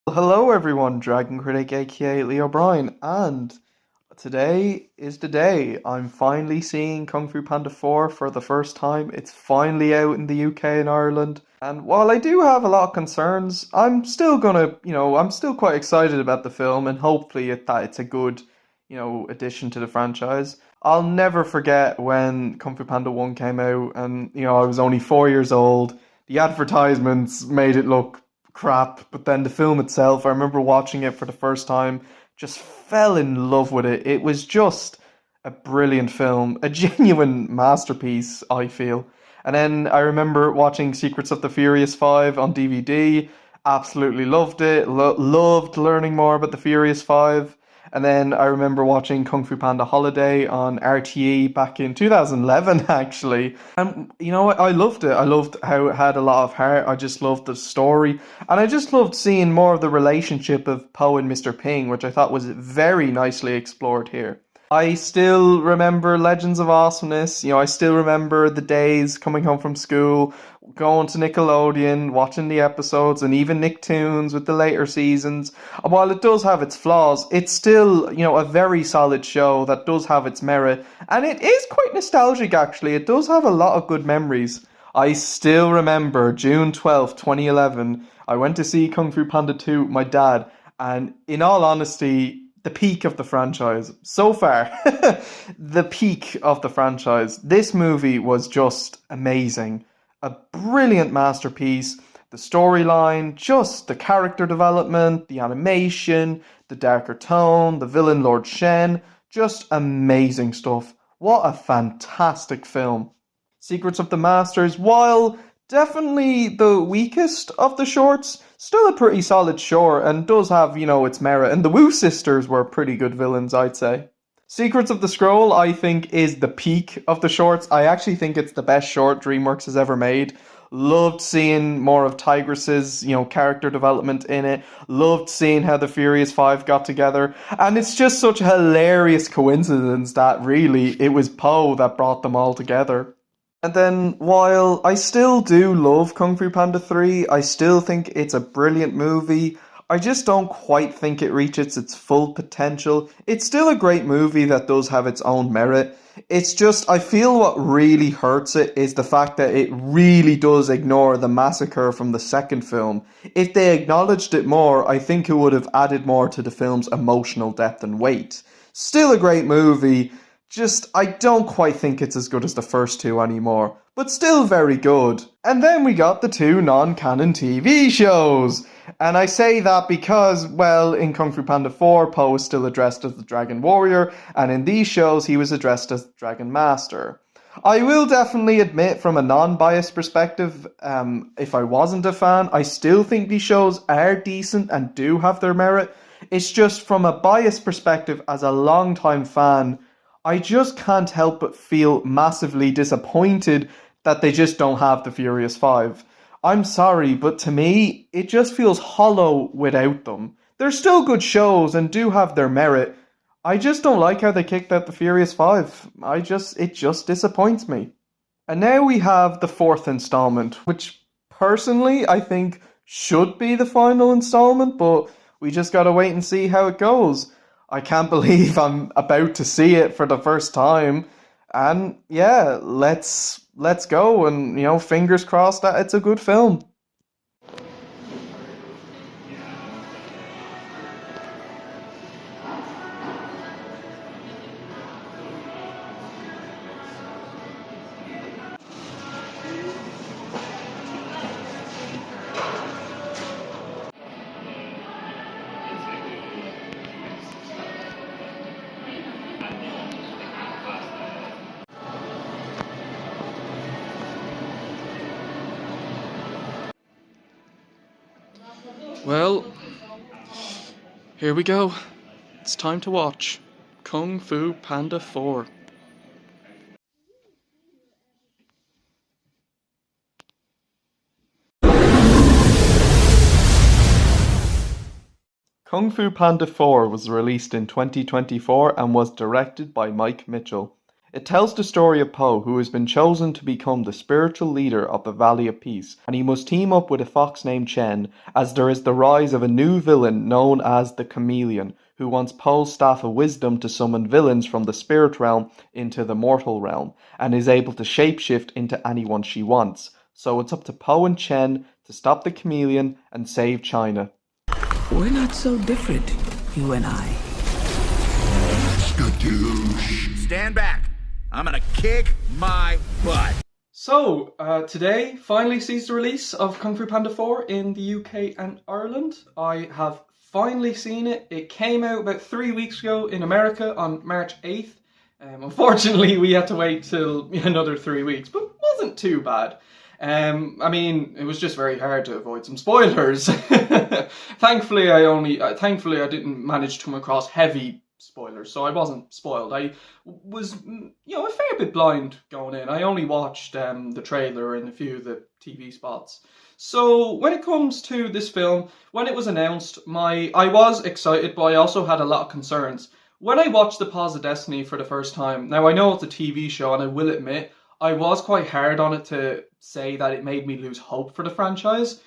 Hello everyone, Dragon Critic aka Leo Bryan, and today is the day I'm finally seeing Kung Fu Panda 4 for the first time. It's finally out in the UK and Ireland. And while I do have a lot of concerns, I'm still I'm still quite excited about the film and hopefully that it's a good, addition to the franchise. I'll never forget when Kung Fu Panda 1 came out and, I was only 4 years old. The advertisements made it look crap, but then the film itself, I remember watching it for the first time, just fell in love with it. It was just a brilliant film, a genuine masterpiece, I feel. And then I remember watching Secrets of the Furious 5 on DVD, absolutely loved it, loved learning more about the Furious 5. And then I remember watching Kung Fu Panda Holiday on RTE back in 2011, actually. And you know what? I loved it. I loved how it had a lot of heart. I just loved the story. And I just loved seeing more of the relationship of Poe and Mr. Ping, which I thought was very nicely explored here. I still remember Legends of Awesomeness. I still remember the days coming home from school, going to Nickelodeon, watching the episodes, and even Nicktoons with the later seasons. And while it does have its flaws, it's still, a very solid show that does have its merit. And it is quite nostalgic, actually. It does have a lot of good memories. I still remember June 12th, 2011, I went to see Kung Fu Panda 2 with my dad. And in all honesty, the peak of the franchise. So far, the peak of the franchise. This movie was just amazing. A brilliant masterpiece. The storyline, just the character development, the animation, the darker tone, the villain Lord Shen. Just amazing stuff. What a fantastic film. Secrets of the Masters, while definitely the weakest of the shorts, still a pretty solid short and does have, its merit. And the Wu sisters were pretty good villains, I'd say. Secrets of the Scroll, I think, is the peak of the shorts. I actually think it's the best short DreamWorks has ever made. Loved seeing more of Tigress's, character development in it. Loved seeing how the Furious Five got together. And it's just such a hilarious coincidence that really it was Poe that brought them all together. And then, while I still do love Kung Fu Panda 3, I still think it's a brilliant movie. I just don't quite think it reaches its full potential. It's still a great movie that does have its own merit. It's just, I feel what really hurts it is the fact that it really does ignore the massacre from the second film. If they acknowledged it more, I think it would have added more to the film's emotional depth and weight. Still a great movie. Just, I don't quite think it's as good as the first two anymore, but still very good. And then we got the two non-canon TV shows. And I say that because, well, in Kung Fu Panda 4, Poe was still addressed as the Dragon Warrior, and in these shows he was addressed as the Dragon Master. I will definitely admit, from a non-biased perspective, if I wasn't a fan, I still think these shows are decent and do have their merit. It's just from a biased perspective, as a long-time fan, I just can't help but feel massively disappointed that they just don't have the Furious Five. I'm sorry, but to me, it just feels hollow without them. They're still good shows and do have their merit. I just don't like how they kicked out the Furious Five. It just disappoints me. And now we have the fourth installment, which personally I think should be the final installment, but we just gotta wait and see how it goes. I can't believe I'm about to see it for the first time. And yeah, let's go and fingers crossed that it's a good film. Well, here we go. It's time to watch Kung Fu Panda 4. Kung Fu Panda 4 was released in 2024 and was directed by Mike Mitchell. It tells the story of Po, who has been chosen to become the spiritual leader of the Valley of Peace, and he must team up with a fox named Chen, as there is the rise of a new villain known as the Chameleon, who wants Po's Staff of Wisdom to summon villains from the spirit realm into the mortal realm, and is able to shapeshift into anyone she wants. So it's up to Po and Chen to stop the Chameleon and save China. We're not so different, you and I. Skadoosh. Stand back. I'm gonna kick my butt. So, today finally sees the release of Kung Fu Panda 4 in the UK and Ireland. I have finally seen it. It came out about 3 weeks ago in America on March 8th. Unfortunately, we had to wait till another 3 weeks, but it wasn't too bad. I mean, it was just very hard to avoid some spoilers. Thankfully, I didn't manage to come across heavy spoilers, so I wasn't spoiled. I was, a fair bit blind going in. I only watched the trailer and a few of the TV spots. So when it comes to this film, when it was announced, I was excited, but I also had a lot of concerns. When I watched The Paws of Destiny for the first time, now I know it's a TV show, and I will admit, I was quite hard on it to say that it made me lose hope for the franchise.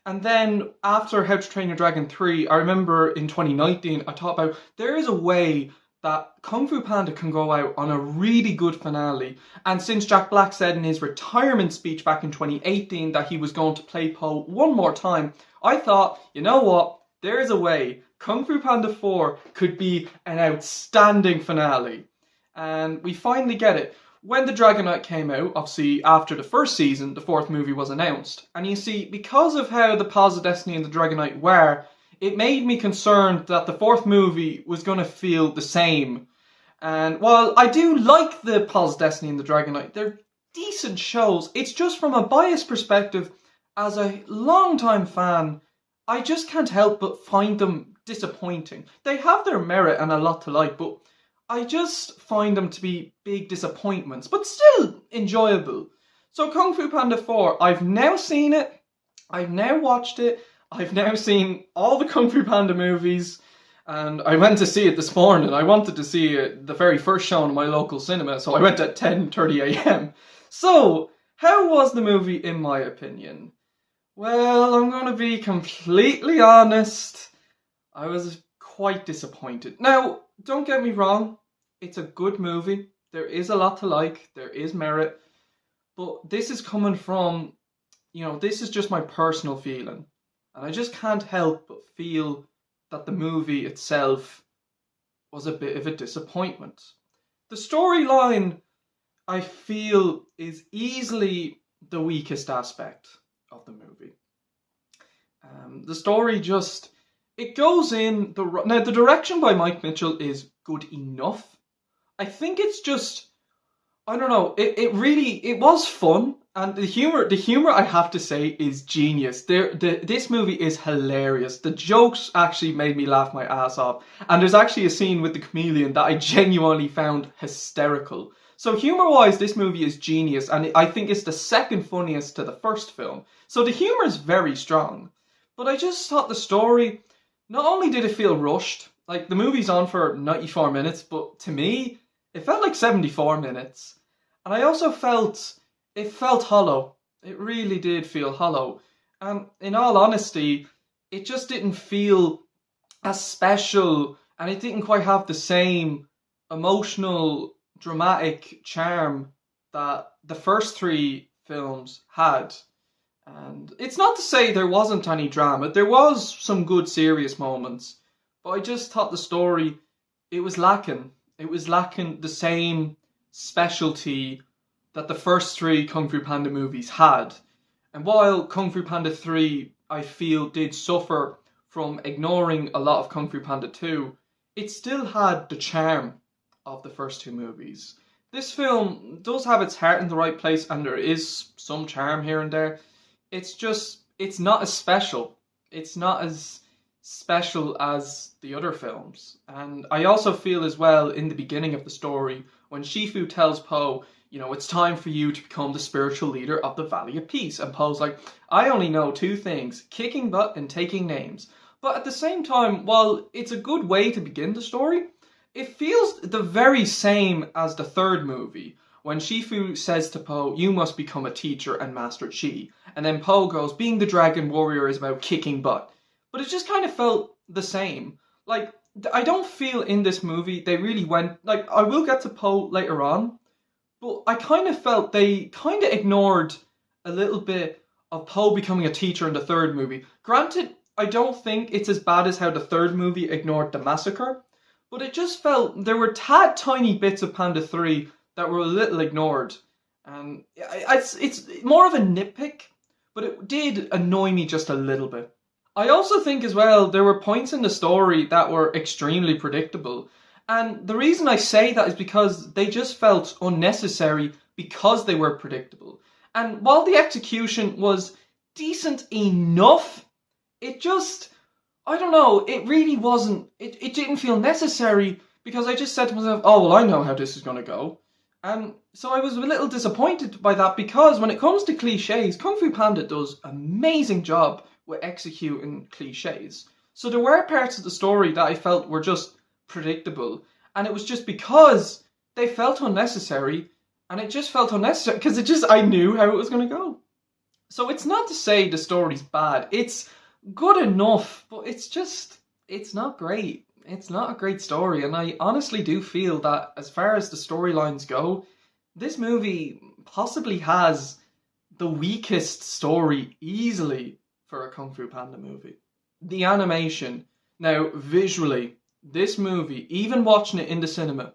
And then after How to Train Your Dragon 3, I remember in 2019, I thought about there is a way that Kung Fu Panda can go out on a really good finale. And since Jack Black said in his retirement speech back in 2018 that he was going to play Po one more time, I thought, you know what, there is a way Kung Fu Panda 4 could be an outstanding finale. And we finally get it. When The Dragon Knight came out, obviously after the first season, the fourth movie was announced. And you see, because of how The Paws of Destiny and The Dragon Knight were, it made me concerned that the fourth movie was going to feel the same. And while I do like The Paws of Destiny and The Dragon Knight, they're decent shows. It's just from a biased perspective, as a long-time fan, I just can't help but find them disappointing. They have their merit and a lot to like, but I just find them to be big disappointments, but still enjoyable. So Kung Fu Panda 4, I've now seen it, I've now watched it, I've now seen all the Kung Fu Panda movies, and I went to see it this morning. I wanted to see it, the very first show in my local cinema, so I went at 10:30 a.m. So, how was the movie in my opinion? Well, I'm going to be completely honest, I was quite disappointed. Now, don't get me wrong, it's a good movie. There is a lot to like. There is merit. But this is coming from, this is just my personal feeling. And I just can't help but feel that the movie itself was a bit of a disappointment. The storyline, I feel, is easily the weakest aspect of the movie. The story just, it goes in now the direction by Mike Mitchell is good enough. I think it's just, I don't know, it was fun, and the humor I have to say is genius. This movie is hilarious. The jokes actually made me laugh my ass off, and there's actually a scene with the chameleon that I genuinely found hysterical. So humor-wise, this movie is genius, and I think it's the second funniest to the first film. So the humor is very strong, but I just thought the story, not only did it feel rushed, like the movie's on for 94 minutes, but to me, it felt like 74 minutes. And I also felt, it felt hollow. It really did feel hollow. And in all honesty, it just didn't feel as special, and it didn't quite have the same emotional, dramatic charm that the first three films had. And it's not to say there wasn't any drama. There was some good serious moments. But I just thought the story, it was lacking. It was lacking the same specialty that the first three Kung Fu Panda movies had. And while Kung Fu Panda 3, I feel, did suffer from ignoring a lot of Kung Fu Panda 2, it still had the charm of the first two movies. This film does have its heart in the right place, and there is some charm here and there. It's just, it's not as special. It's not as special as the other films. And I also feel as well, in the beginning of the story, when Shifu tells Po, it's time for you to become the spiritual leader of the Valley of Peace. And Po's like, I only know two things, kicking butt and taking names. But at the same time, while it's a good way to begin the story, It feels the very same as the third movie, when Shifu says to Po, "You must become a teacher and master Chi." And then Po goes, "Being the Dragon Warrior is about kicking butt." But it just kind of felt the same. Like, I don't feel in this movie they really went, like, I will get to Po later on, but I kind of felt they kind of ignored a little bit of Po becoming a teacher in the third movie. Granted, I don't think it's as bad as how the third movie ignored the massacre, but it just felt there were tad tiny bits of Panda 3 that were a little ignored. And it's more of a nitpick, but it did annoy me just a little bit. I also think as well there were points in the story that were extremely predictable. And the reason I say that is because they just felt unnecessary because they were predictable. And while the execution was decent enough, it just, I don't know, it really wasn't, it didn't feel necessary because I just said to myself, oh, well, I know how this is going to go. And so I was a little disappointed by that because when it comes to cliches, Kung Fu Panda does an amazing job with executing cliches. So there were parts of the story that I felt were just predictable. And it was just because they felt unnecessary, and it just felt unnecessary because I knew how it was going to go. So it's not to say the story's bad. It's good enough, but it's not great. It's not a great story, and I honestly do feel that as far as the storylines go, this movie possibly has the weakest story easily for a Kung Fu Panda movie. The animation. Now, visually, this movie, even watching it in the cinema,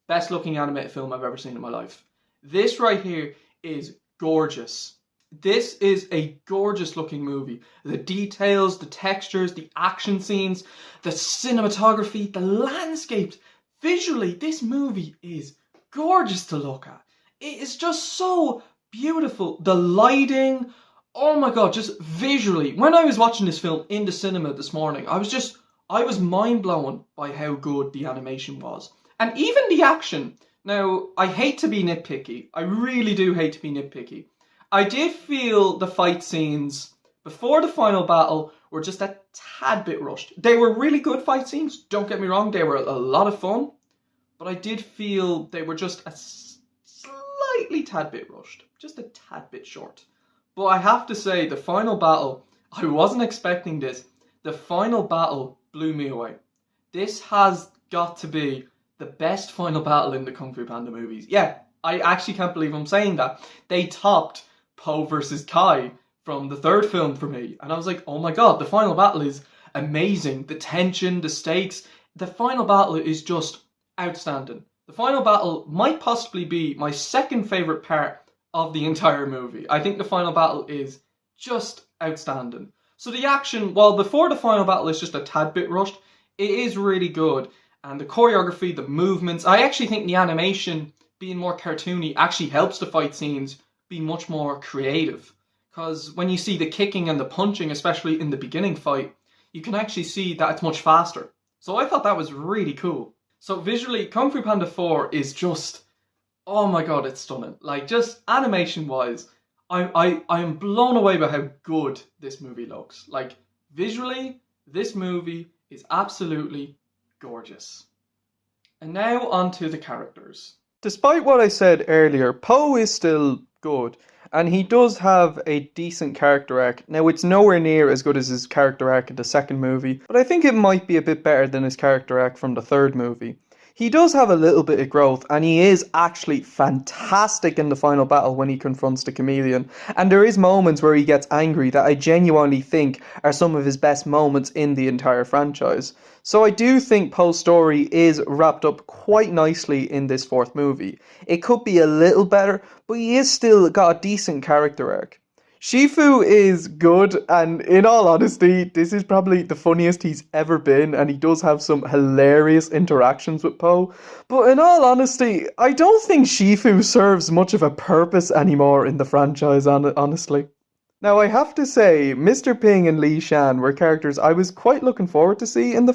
best looking animated film I've ever seen in my life. This right here is gorgeous. This is a gorgeous looking movie. The details, the textures, the action scenes, the cinematography, the landscapes. Visually, this movie is gorgeous to look at. It is just so beautiful. The lighting, oh my god, just visually. When I was watching this film in the cinema this morning, I was mind blown by how good the animation was. And even the action. Now, I hate to be nitpicky. I really do hate to be nitpicky. I did feel the fight scenes before the final battle were just a tad bit rushed. They were really good fight scenes, don't get me wrong, they were a lot of fun, but I did feel they were just a slightly tad bit rushed, just a tad bit short. But I have to say, the final battle, I wasn't expecting this. The final battle blew me away. This has got to be the best final battle in the Kung Fu Panda movies. Yeah, I actually can't believe I'm saying that. They topped Po versus Kai from the third film for me. And I was like, oh my god, the final battle is amazing. The tension, the stakes. The final battle is just outstanding. The final battle might possibly be my second favourite part of the entire movie. I think the final battle is just outstanding. So the action, while before the final battle is just a tad bit rushed, it is really good. And the choreography, the movements, I actually think the animation being more cartoony actually helps the fight scenes be much more creative. Because when you see the kicking and the punching, especially in the beginning fight, you can actually see that it's much faster. So I thought that was really cool. So visually, Kung Fu Panda 4 is just, oh my god, it's stunning. Like, just animation-wise, I am blown away by how good this movie looks. Like, visually, this movie is absolutely gorgeous. And now on to the characters. Despite what I said earlier, Po is still good, and he does have a decent character arc. Now, it's nowhere near as good as his character arc in the second movie, but I think it might be a bit better than his character arc from the third movie. He does have a little bit of growth, and he is actually fantastic in the final battle when he confronts the chameleon. And there is moments where he gets angry that I genuinely think are some of his best moments in the entire franchise. So I do think Po's story is wrapped up quite nicely in this fourth movie. It could be a little better, but he is still got a decent character arc. Shifu is good, and in all honesty, this is probably the funniest he's ever been, and he does have some hilarious interactions with Po. But in all honesty, I don't think Shifu serves much of a purpose anymore in the franchise, honestly. Now, I have to say, Mr. Ping and Li Shan were characters I was quite looking forward to seeing in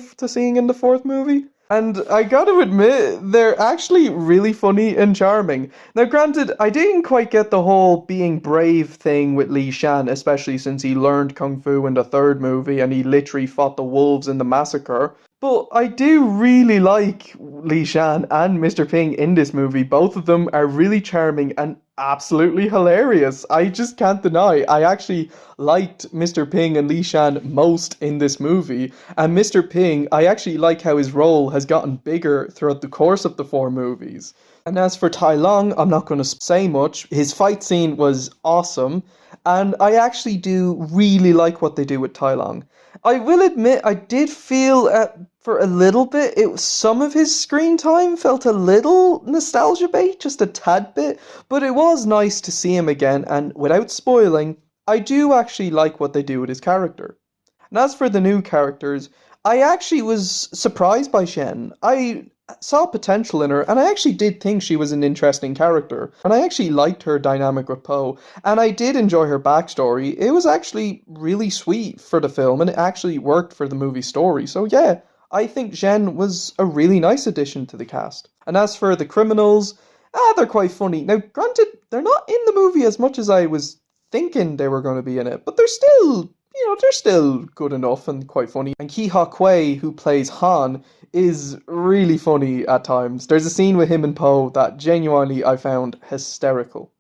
the fourth movie. And I gotta admit, they're actually really funny and charming. Now granted, I didn't quite get the whole being brave thing with Li Shan, especially since he learned Kung Fu in the third movie and he literally fought the wolves in the massacre. But I do really like Li Shan and Mr. Ping in this movie. Both of them are really charming and absolutely hilarious. I just can't deny. I actually liked Mr. Ping and Li Shan most in this movie. And Mr. Ping, I actually like how his role has gotten bigger throughout the course of the four movies. And as for Tai Long, I'm not going to say much. His fight scene was awesome. And I actually do really like what they do with Tai Long. I will admit, I did feel for a little bit, some of his screen time felt a little nostalgia bait, just a tad bit, but it was nice to see him again, and without spoiling, I do actually like what they do with his character. And as for the new characters, I actually was surprised by Shen. I saw potential in her, and I actually did think she was an interesting character. And I actually liked her dynamic with Poe, and I did enjoy her backstory. It was actually really sweet for the film, and it actually worked for the movie story. So yeah, I think Shen was a really nice addition to the cast. And as for the criminals, they're quite funny. Now, granted, they're not in the movie as much as I was thinking they were going to be in it, but they're still good enough and quite funny. And Ki Ha Kuei, who plays Han, is really funny at times. There's a scene with him and Poe that genuinely I found hysterical.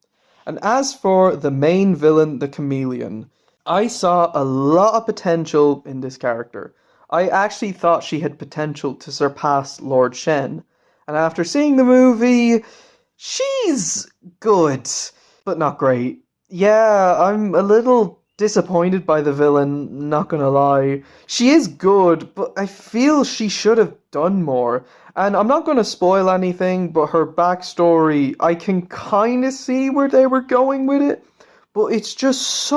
And as for the main villain, the Chameleon, I saw a lot of potential in this character. I actually thought she had potential to surpass Lord Shen. And after seeing the movie, she's good, but not great. Yeah, I'm a little disappointed by the villain, not gonna lie. She is good, but I feel she should have done more. And I'm not gonna spoil anything, but her backstory, I can kinda see where they were going with it, but it just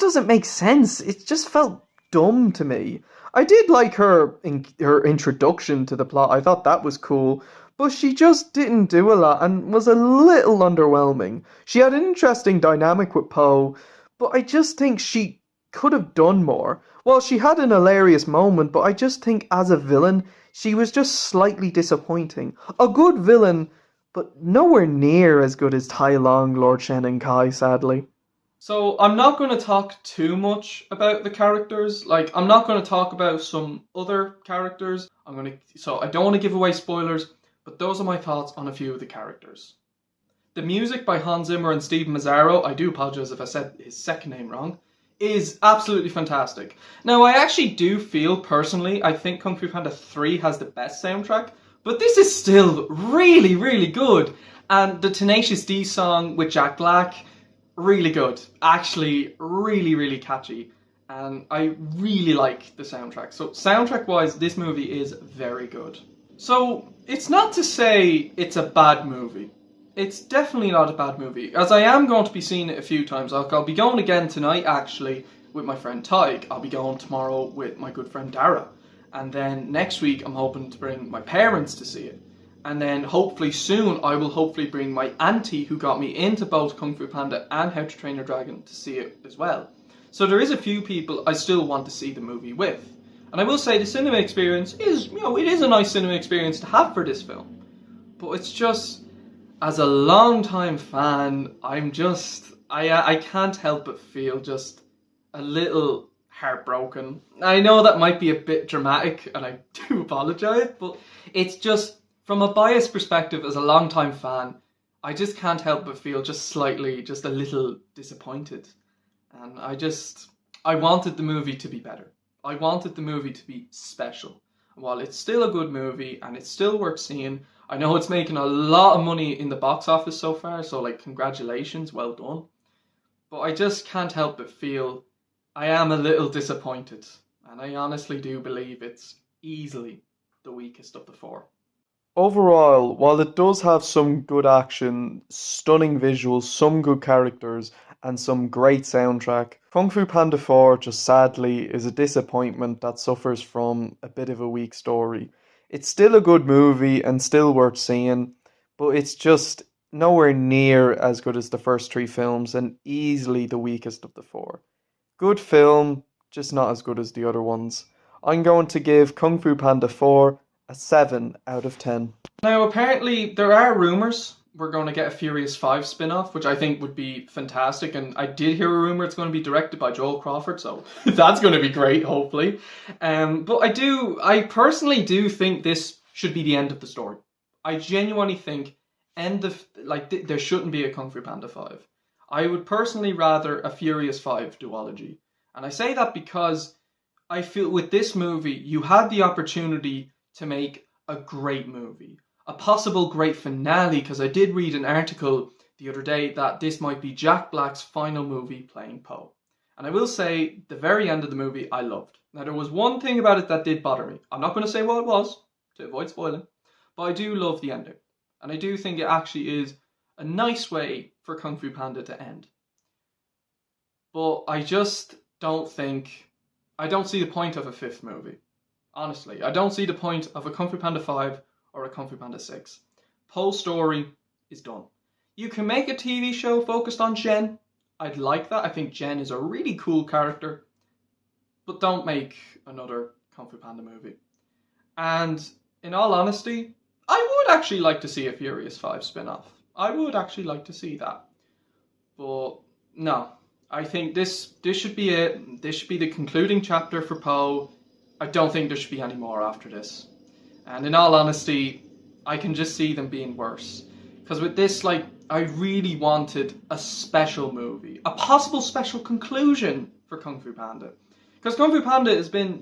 doesn't make sense. It just felt dumb to me. I did like her introduction to the plot. I thought that was cool, but she just didn't do a lot and was a little underwhelming. She had an interesting dynamic with Poe, but I just think she could have done more. Well, she had an hilarious moment, but I just think as a villain, she was just slightly disappointing. A good villain, but nowhere near as good as Tai Long, Lord Shen, and Kai, sadly. So I'm not going to talk too much about the characters. Like, I'm not going to talk about some other characters. So I don't want to give away spoilers, but those are my thoughts on a few of the characters. The music by Hans Zimmer and Steve Mazzaro, I do apologize if I said his second name wrong, is absolutely fantastic. Now, I actually do feel, personally, I think Kung Fu Panda 3 has the best soundtrack, but this is still really, really good. And the Tenacious D song with Jack Black, really good. Actually, really, really catchy. And I really like the soundtrack. So, soundtrack-wise, this movie is very good. So, it's not to say it's a bad movie. It's definitely not a bad movie, as I am going to be seeing it a few times. I'll be going again tonight, actually, with my friend Tyke. I'll be going tomorrow with my good friend Dara. And then next week, I'm hoping to bring my parents to see it. And then hopefully soon, I will hopefully bring my auntie, who got me into both Kung Fu Panda and How to Train Your Dragon, to see it as well. So there is a few people I still want to see the movie with. And I will say the cinema experience is, it is a nice cinema experience to have for this film. But it's just, as a long-time fan, I can't help but feel just a little heartbroken. I know that might be a bit dramatic, and I do apologise, but it's just, from a biased perspective as a long-time fan, I just can't help but feel just a little disappointed. And I wanted the movie to be better. I wanted the movie to be special. While it's still a good movie, and it's still worth seeing, I know it's making a lot of money in the box office so far, so congratulations, well done. But I just can't help but feel I am a little disappointed. And I honestly do believe it's easily the weakest of the four. Overall, while it does have some good action, stunning visuals, some good characters, and some great soundtrack, Kung Fu Panda 4 just sadly is a disappointment that suffers from a bit of a weak story. It's still a good movie and still worth seeing, but it's just nowhere near as good as the first three films and easily the weakest of the four. Good film, just not as good as the other ones. I'm going to give Kung Fu Panda 4 a 7 out of 10. Now, apparently, there are rumours we're going to get a Furious 5 spin-off, which I think would be fantastic. And I did hear a rumor it's going to be directed by Joel Crawford, so that's going to be great, hopefully. But I personally do think this should be the end of the story. I genuinely think there shouldn't be a Kung Fu Panda 5. I would personally rather a Furious 5 duology. And I say that because I feel with this movie, you had the opportunity to make a great movie. A possible great finale, because I did read an article the other day that this might be Jack Black's final movie playing Poe. And I will say, the very end of the movie, I loved. Now, there was one thing about it that did bother me. I'm not going to say what it was, to avoid spoiling, but I do love the ending. And I do think it actually is a nice way for Kung Fu Panda to end. But I just don't see the point of a 5th movie. Honestly, I don't see the point of a Kung Fu Panda 5 or a Kung Fu Panda 6. Poe's story is done. You can make a TV show focused on Jen. I'd like that. I think Jen is a really cool character. But don't make another Kung Fu Panda movie. And in all honesty, I would actually like to see a Furious 5 spin-off. I would actually like to see that. But no, I think this should be it. This should be the concluding chapter for Poe. I don't think there should be any more after this. And in all honesty, I can just see them being worse. Because with this, I really wanted a special movie. A possible special conclusion for Kung Fu Panda. Because Kung Fu Panda has been,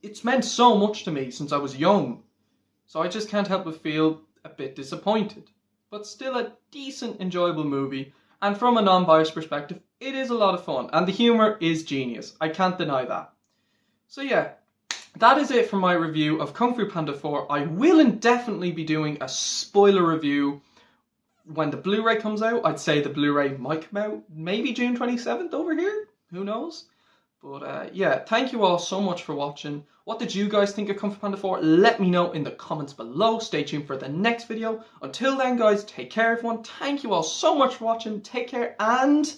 it's meant so much to me since I was young. So I just can't help but feel a bit disappointed. But still a decent, enjoyable movie. And from a non-biased perspective, it is a lot of fun. And the humour is genius. I can't deny that. So yeah. That is it for my review of Kung Fu Panda 4. I will indefinitely be doing a spoiler review when the Blu-ray comes out. I'd say the Blu-ray might come out maybe June 27th over here. Who knows? But yeah, thank you all so much for watching. What did you guys think of Kung Fu Panda 4? Let me know in the comments below. Stay tuned for the next video. Until then, guys, take care, everyone. Thank you all so much for watching. Take care and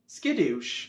skadoosh.